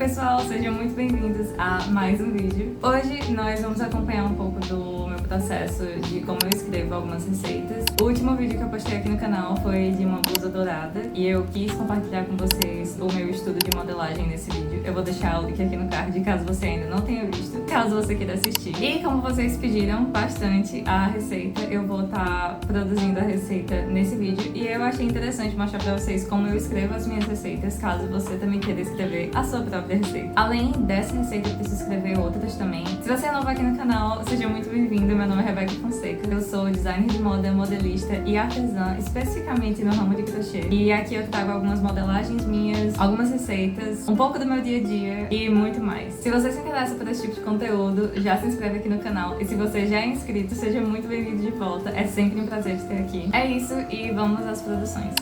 pessoal, sejam muito bem-vindos a mais um vídeo. Hoje nós vamos acompanhar um pouco do meu processo de como eu escrevo algumas receitas. O último vídeo que eu postei aqui no canal foi de uma blusa dourada e eu quis compartilhar com vocês o meu estudo de modelagem nesse vídeo. Eu vou deixar o link aqui no card caso você ainda não tenha visto, caso você queira assistir. E como vocês pediram bastante a receita, eu vou estar produzindo a receita nesse vídeo e eu achei interessante mostrar pra vocês como eu escrevo as minhas receitas, caso você também queira escrever a sua própria receita. Além dessa receita, eu preciso escrever outras também. Se você é novo aqui no canal, seja muito bem-vindo. Meu nome é Rebeca Fonseca. Eu sou designer de moda, modelista e artesã, especificamente no ramo de crochê. E aqui eu trago algumas modelagens minhas, algumas receitas, um pouco do meu dia a dia e muito mais. Se você se interessa por esse tipo de conteúdo, já se inscreve aqui no canal. E se você já é inscrito, seja muito bem-vindo de volta. É sempre um prazer te ter aqui. É isso e vamos às produções.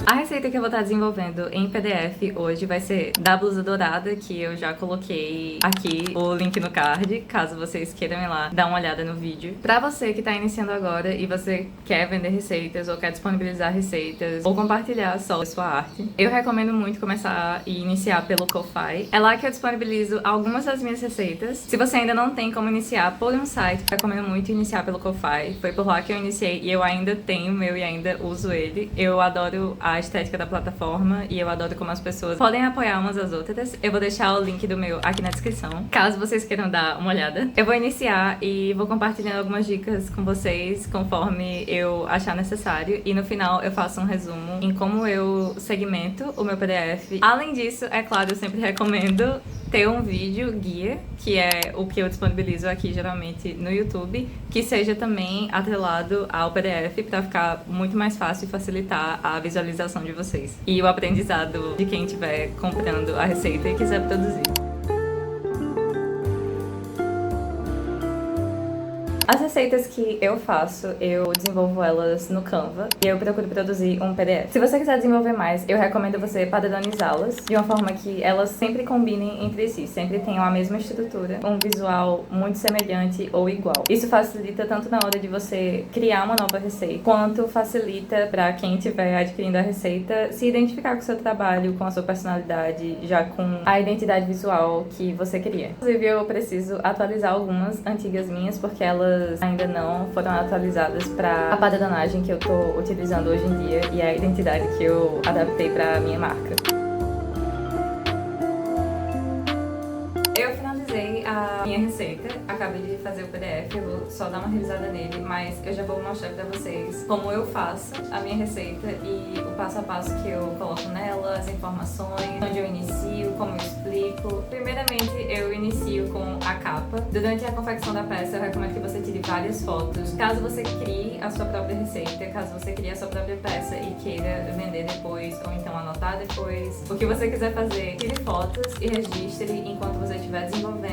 A receita que eu vou estar desenvolvendo em PDF hoje vai ser da blusa dourada, que eu já coloquei aqui o link no card, caso vocês queiram ir lá dar uma olhada no vídeo. Pra você que tá iniciando agora e você quer vender receitas ou quer disponibilizar receitas ou compartilhar só a sua arte, eu recomendo muito começar e iniciar pelo Ko-Fi. É lá que eu disponibilizo algumas das minhas receitas. Se você ainda não tem como iniciar por um site, eu recomendo muito iniciar pelo Ko-Fi. Foi por lá que eu iniciei e eu ainda tenho o meu e ainda uso ele. Eu adoro a estética da plataforma e eu adoro como as pessoas podem apoiar umas às outras. Eu vou deixar o link do meu aqui na descrição, caso vocês queiram dar uma olhada. Eu vou iniciar e vou compartilhando algumas dicas com vocês conforme eu achar necessário e no final eu faço um resumo em como eu segmento o meu PDF. Além disso, é claro, eu sempre recomendo ter um vídeo guia, que é o que eu disponibilizo aqui geralmente no YouTube, que seja também atrelado ao PDF para ficar muito mais fácil e facilitar a visualização de vocês e o aprendizado de quem estiver comprando a receita e quiser produzir. As receitas que eu faço, eu desenvolvo elas no Canva e eu procuro produzir um PDF. Se você quiser desenvolver mais, eu recomendo você padronizá-las de uma forma que elas sempre combinem entre si, sempre tenham a mesma estrutura, um visual muito semelhante ou igual. Isso facilita tanto na hora de você criar uma nova receita, quanto facilita para quem estiver adquirindo a receita se identificar com o seu trabalho, com a sua personalidade, já com a identidade visual que você cria. Inclusive, eu preciso atualizar algumas antigas minhas, porque elas ainda não foram atualizadas para a padronagem que eu tô utilizando hoje em dia e a identidade que eu adaptei para a minha marca. Eu finalizei a minha receita, acabei de fazer o PDF, eu vou só dar uma revisada nele, mas eu já vou mostrar pra vocês como eu faço a minha receita e o passo a passo que eu coloco nela, as informações, onde eu inicio, como eu explico. Primeiramente, eu inicio com a capa. Durante a confecção da peça, eu recomendo que você tire várias fotos. Caso você crie a sua própria receita, caso você crie a sua própria peça e queira vender depois ou então anotar depois, o que você quiser fazer, tire fotos e registre enquanto você estiver desenvolvendo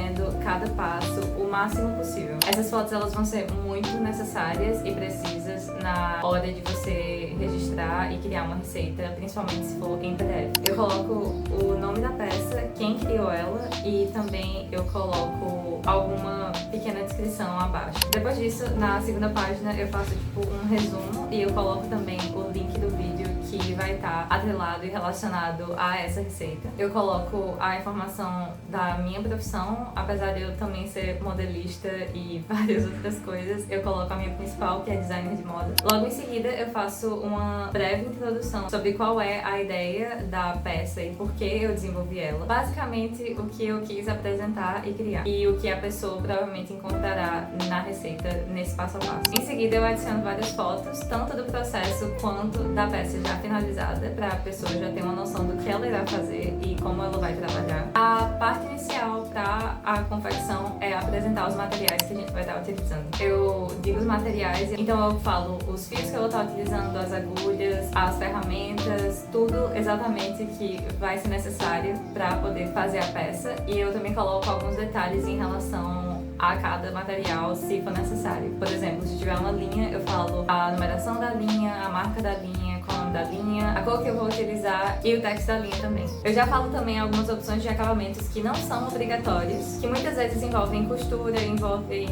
cada passo o máximo possível. Essas fotos elas vão ser muito necessárias e precisas na hora de você registrar e criar uma receita, principalmente se for em PDF. Eu coloco o nome da peça, quem criou ela e também eu coloco alguma pequena descrição abaixo. Depois disso, na segunda página eu faço tipo um resumo e eu coloco também o link do vídeo que vai estar atrelado e relacionado a essa receita. Eu coloco a informação da minha profissão, apesar de eu também ser modelista e várias outras coisas, eu coloco a minha principal, que é designer de moda. Logo em seguida, eu faço uma breve introdução sobre qual é a ideia da peça e por que eu desenvolvi ela. Basicamente, o que eu quis apresentar e criar e o que a pessoa provavelmente encontrará na receita nesse passo a passo. Em seguida, eu adiciono várias fotos, tanto do processo quanto da peça já finalizada, para a pessoa já ter uma noção do que ela irá fazer e como ela vai trabalhar. A parte inicial para a confecção é apresentar os materiais que a gente vai estar utilizando. Eu digo os materiais, então eu falo os fios que eu vou estar utilizando, as agulhas, as ferramentas, tudo exatamente que vai ser necessário para poder fazer a peça, e eu também coloco alguns detalhes em relação a cada material, se for necessário. Por exemplo, se tiver uma linha, eu falo a numeração da linha, a marca da linha, qual é o nome da linha, a cor que eu vou utilizar e o texto da linha também. Eu já falo também algumas opções de acabamentos que não são obrigatórios, que muitas vezes envolvem costura, envolvem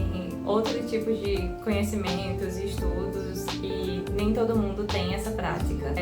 outros tipos de conhecimentos e estudos e nem todo mundo tem essa prática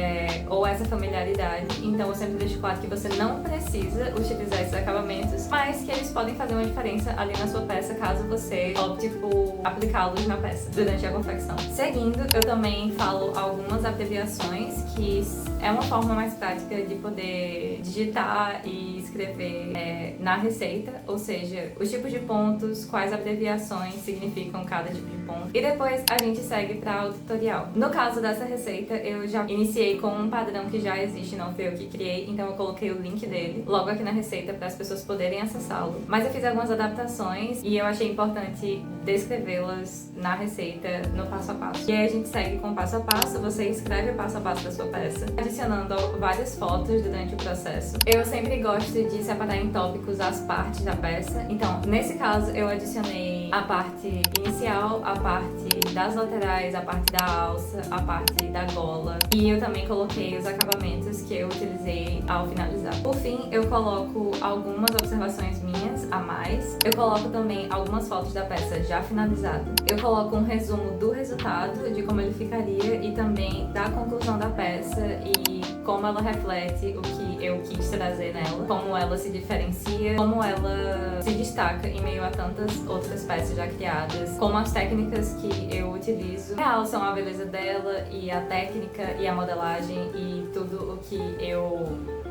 ou essa familiaridade, então eu sempre deixo claro que você não precisa utilizar esses acabamentos, mas que eles podem fazer uma diferença ali na sua peça caso você opte por aplicá-los na peça durante a confecção. Seguindo, eu também falo algumas abreviações, que é uma forma mais prática de poder digitar e escrever na receita, ou seja, os tipos de pontos, quais abreviações significam cada tipo de ponto. E depois a gente segue para o tutorial. No caso dessa receita, eu já iniciei com um padrão que já existe, não fui eu que criei, então eu coloquei o link dele logo aqui na receita para as pessoas poderem acessá-lo. Mas eu fiz algumas adaptações e eu achei importante descrevê-las na receita no passo a passo. E aí a gente segue com o passo a passo, você escreve o passo a passo da sua peça, adicionando várias fotos durante o processo. Eu sempre gosto de separar em tópicos as partes da peça, então nesse caso eu adicionei a parte inicial, a parte das laterais, a parte da alça, a parte da gola, e eu também coloquei os acabamentos que eu utilizei ao finalizar. Por fim, eu coloco algumas observações minhas a mais, eu coloco também algumas fotos da peça já finalizada, eu coloco um resumo do resultado, de como ele ficaria e também da conclusão da peça e como ela reflete o que eu quis trazer nela, como ela se diferencia, como ela se destaca em meio a tantas outras peças já criadas, como as técnicas que eu utilizo realçam a beleza dela e a técnica e a modelagem e tudo o que eu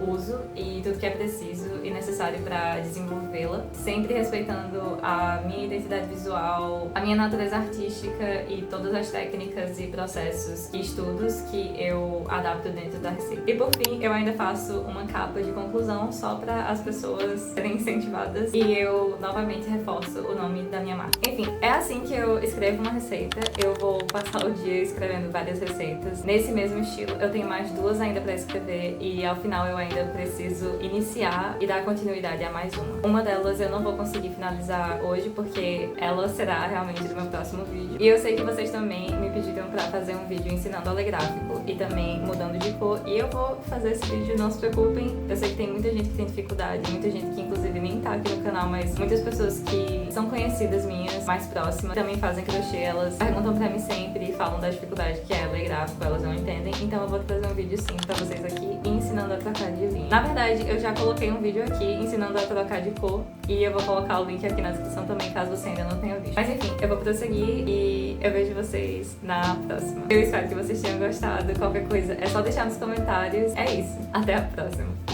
uso e tudo que é preciso e necessário para desenvolvê-la, sempre respeitando a minha identidade visual, a minha natureza artística e todas as técnicas e processos e estudos que eu adapto dentro da receita. E por fim, eu ainda faço uma capa de conclusão só para as pessoas serem incentivadas e eu novamente reforço o nome da minha marca. Enfim, é assim que eu escrevo uma receita. Eu vou passar o dia escrevendo várias receitas nesse mesmo estilo. Eu tenho mais duas ainda para escrever e ao final eu ainda preciso iniciar e dar continuidade a mais uma. Uma delas eu não vou conseguir finalizar hoje porque ela será realmente do meu próximo vídeo. E eu sei que vocês também me pediram pra fazer um vídeo ensinando oligráfico e também mudando de cor, e eu vou fazer esse vídeo, não se preocupem. Eu sei que tem muita gente que tem dificuldade, muita gente que inclusive nem tá aqui no canal, mas muitas pessoas que são conhecidas minhas, mais próximas, também fazem crochê, elas perguntam pra mim sempre e falam da dificuldade que é oligráfico, elas não entendem, então eu vou trazer um vídeo sim pra vocês aqui ensinando a trocar de linha. Na verdade, eu já coloquei um vídeo aqui ensinando a trocar de cor e eu vou colocar o link aqui na descrição também, caso você ainda não tenha visto. Mas enfim, eu vou prosseguir e eu vejo vocês na próxima. Eu espero que vocês tenham gostado. Qualquer coisa é só deixar nos comentários. É isso. Até a próxima.